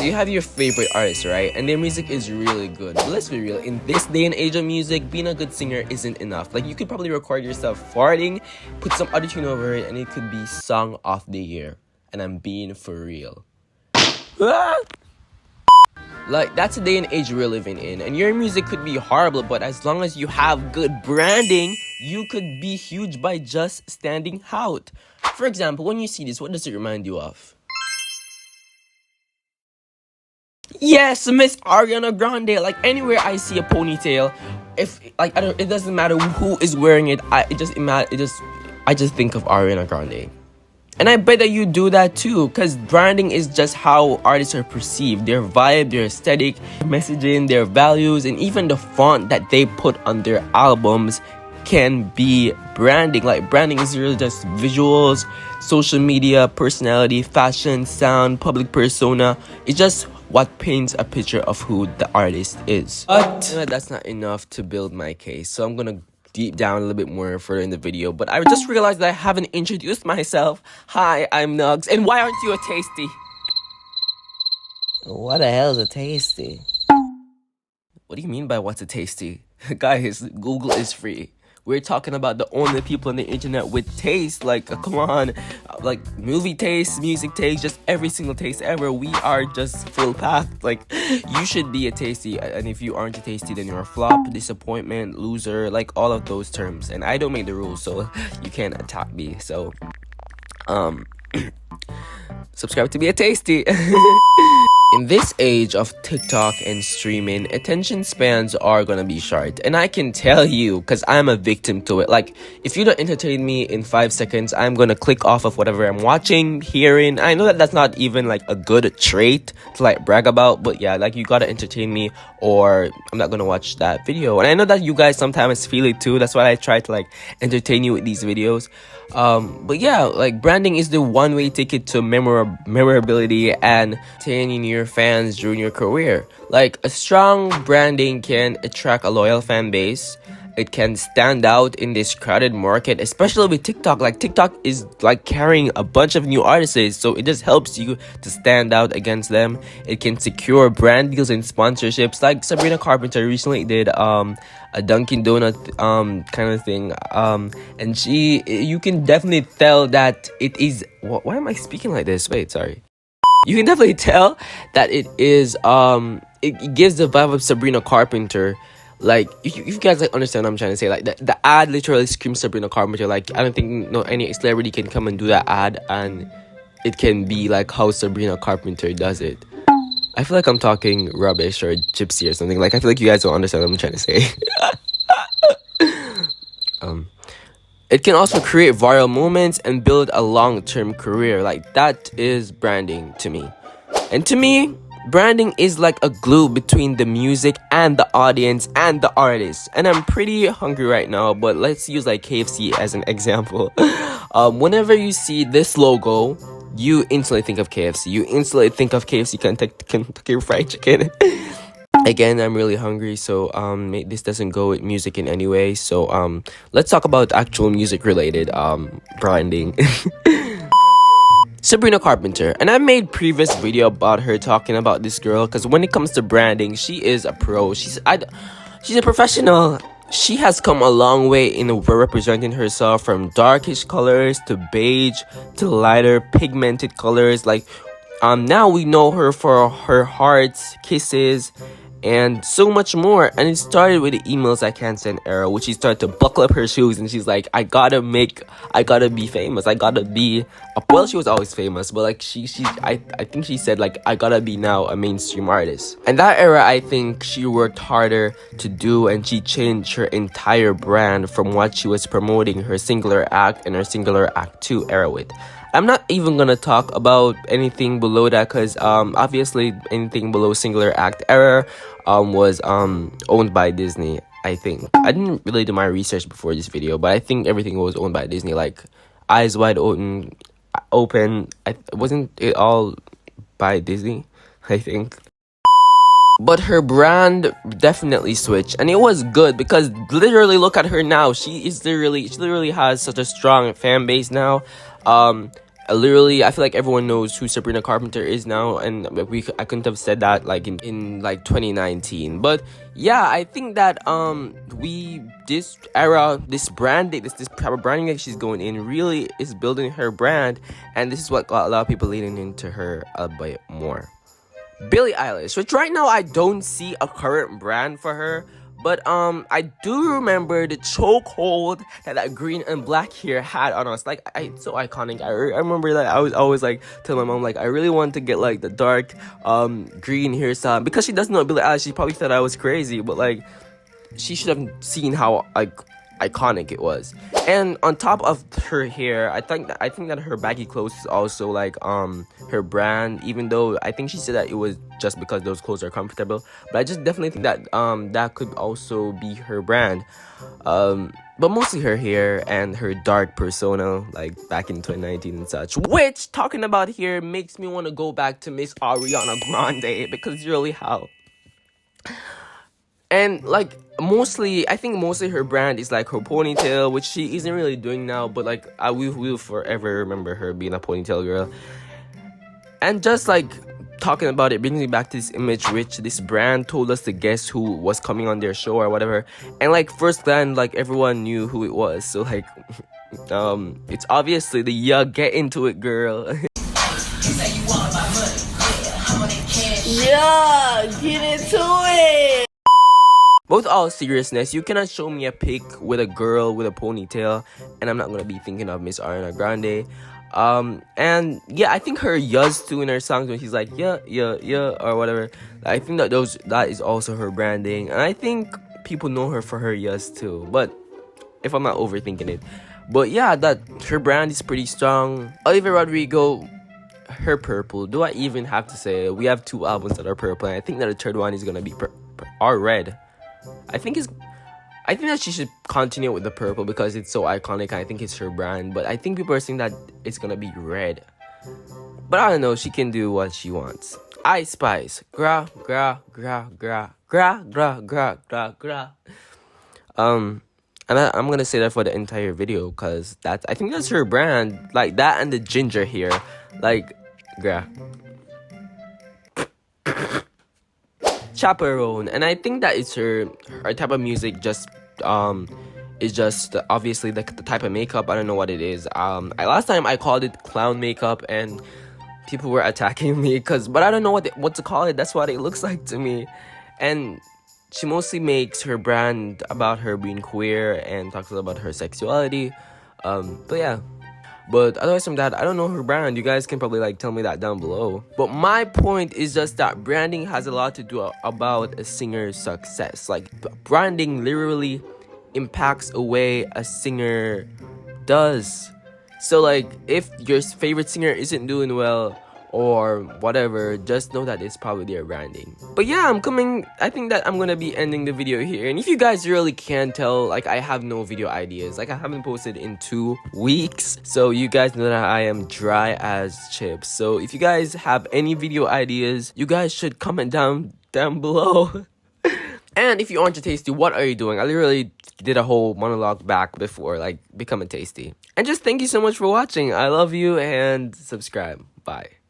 So you have your favorite artist, right? And their music is really good. But let's be real, in this day and age of music, being a good singer isn't enough. Like, you could probably record yourself farting, put some autotune over it, and it could be Song of the Year. And I'm being for real. Like, that's the day and age we're living in. And your music could be horrible, but as long as you have good branding, you could be huge by just standing out. For example, when you see this, what does it remind you of? Yes, Miss Ariana Grande. Like, anywhere I see a ponytail, if like it doesn't matter who is wearing it. I just think of Ariana Grande. And I bet that you do that too, because branding is just how artists are perceived. Their vibe, their aesthetic, messaging, their values, and even the font that they put on their albums can be branding. Like, branding is really just visuals, social media, personality, fashion, sound, public persona. It's just what paints a picture of who the artist is. But that's not enough to build my case, so I'm gonna deep down a little bit more further in the video. But I just realized that I haven't introduced myself. Hi, I'm Nugs, and why aren't you a tasty? What the hell is a tasty? What do you mean by what's a tasty? Guys, Google is free. We're talking about the only people on the internet with taste. Like, come on. Like, movie taste, music taste, just every single taste ever. We are just full packed. Like, you should be a tasty. And if you aren't a tasty, then you're a flop, disappointment, loser, like all of those terms. And I don't make the rules, so you can't attack me. So, subscribe to be a tasty. In this age of TikTok and streaming, attention spans are gonna be short. And I can tell you, because I'm a victim to it. Like, if you don't entertain me in 5 seconds, I'm gonna click off of whatever I'm watching, hearing. I know that that's not even, like, a good trait to, like, brag about. But yeah, like, you gotta entertain me or I'm not gonna watch that video. And I know that you guys sometimes feel it too. That's why I try to, like, entertain you with these videos. But yeah, like, branding is the one-way ticket to memorability and retaining your fans during your career. Like, a strong branding can attract a loyal fan base. It can stand out in this crowded market, especially with TikTok. Like, TikTok is like carrying a bunch of new artists, so it just helps you to stand out against them. It can secure brand deals and sponsorships. Like, Sabrina Carpenter recently did a Dunkin' Donut kind of thing, and you can definitely tell that it is. Why am I speaking like this? Wait, sorry. You can definitely tell that it is it gives the vibe of Sabrina Carpenter. Like, if you guys, like, understand what I'm trying to say, like, the ad literally screams Sabrina Carpenter. Like, I don't think any celebrity can come and do that ad and it can be like how Sabrina Carpenter does it. I feel like I'm talking rubbish or gypsy or something. Like, I feel like you guys don't understand what I'm trying to say. It can also create viral moments and build a long-term career. Like, that is branding to me. And to me, branding is like a glue between the music and the audience and the artist. And I'm pretty hungry right now, but let's use, like, KFC as an example. Whenever you see this logo, you instantly think of KFC. You instantly think of KFC, Kentucky Fried Chicken. Again, I'm really hungry, so this doesn't go with music in any way. So let's talk about actual music related branding. Sabrina Carpenter, and I made previous video about her talking about this girl, because when it comes to branding, she is a pro. She's a professional. She has come a long way in representing herself, from darkish colors to beige to lighter pigmented colors. Like, now we know her for her hearts, kisses, and so much more. And it started with the emails I can't send era, which she started to buckle up her shoes and she's like, I gotta be famous. I gotta be well, she was always famous, but like I think she said, like, I gotta be now a mainstream artist. And that era, I think she worked harder to do, and she changed her entire brand from what she was promoting her singular act and her singular act 2 era with. I'm not even gonna talk about anything below that, because obviously anything below singular act era was owned by Disney. I think I didn't really do my research before this video, but I think everything was owned by Disney. Like, Eyes Wide Open, wasn't it all by Disney? I think. But her brand definitely switched, and it was good, because literally look at her now. She literally has such a strong fan base now. Literally, I feel like everyone knows who Sabrina Carpenter is now, and I couldn't have said that like in like 2019. But yeah, I think that this era, this branding, this type of branding that she's going in really is building her brand, and this is what got a lot of people leaning into her a bit more. Billie Eilish, which right now I don't see a current brand for her. But I do remember the chokehold that green and black hair had on us. Like, it's so iconic. I remember that I was always like telling my mom, like, I really want to get like the dark green hairstyle, because she doesn't know Billie Eilish. She probably thought I was crazy, but like, she should have seen how like iconic it was. And on top of her hair, I think that her baggy clothes is also like her brand, even though I think she said that it was just because those clothes are comfortable. But I just definitely think that that could also be her brand. But mostly her hair and her dark persona, like back in 2019 and such. Which, talking about hair, makes me want to go back to Miss Ariana Grande, because really how. And like I think mostly her brand is like her ponytail, which she isn't really doing now, but like I will forever remember her being a ponytail girl. And just like talking about it brings me back to this image which this brand told us to guess who was coming on their show or whatever. And like first glance, like everyone knew who it was. So like it's obviously the Get Into It girl. Yeah, get into it. With all seriousness, you cannot show me a pic with a girl with a ponytail and I'm not gonna be thinking of Miss Ariana Grande. And yeah, I think her yas too in her songs when she's like yeah or whatever. I think that is also her branding, and I think people know her for her yas too. But if I'm not overthinking it, but yeah, that her brand is pretty strong. Olivia Rodrigo, her purple. Do I even have to say it? We have 2 albums that are purple, and I think that the third one is gonna be red. I think that she should continue with the purple because it's so iconic. I think it's her brand, but I think people are saying that it's gonna be red. But I don't know, she can do what she wants. Ice Spice, gra gra gra gra gra gra gra gra gra. And I'm gonna say that for the entire video because I think that's her brand, like that and the ginger hair, like gra. Chappell, and I think that it's her type of music. Just is just obviously the type of makeup. I don't know what it is. Last time I called it clown makeup and people were attacking me but I don't know what to call it. That's what it looks like to me. And she mostly makes her brand about her being queer and talks about her sexuality. But yeah. But otherwise from that, I don't know her brand. You guys can probably like tell me that down below. But my point is just that branding has a lot to do about a singer's success. Like branding literally impacts a way a singer does. So like if your favorite singer isn't doing well or whatever, just know that it's probably their branding. But yeah, I think that I'm gonna be ending the video here. And if you guys really can't tell, like I have no video ideas. Like I haven't posted in 2 weeks, so you guys know that I am dry as chips. So if you guys have any video ideas, you guys should comment down below. And if you aren't a tasty, what are you doing? I literally did a whole monologue back before, like, become a tasty. And just thank you so much for watching. I love you, and subscribe. Bye.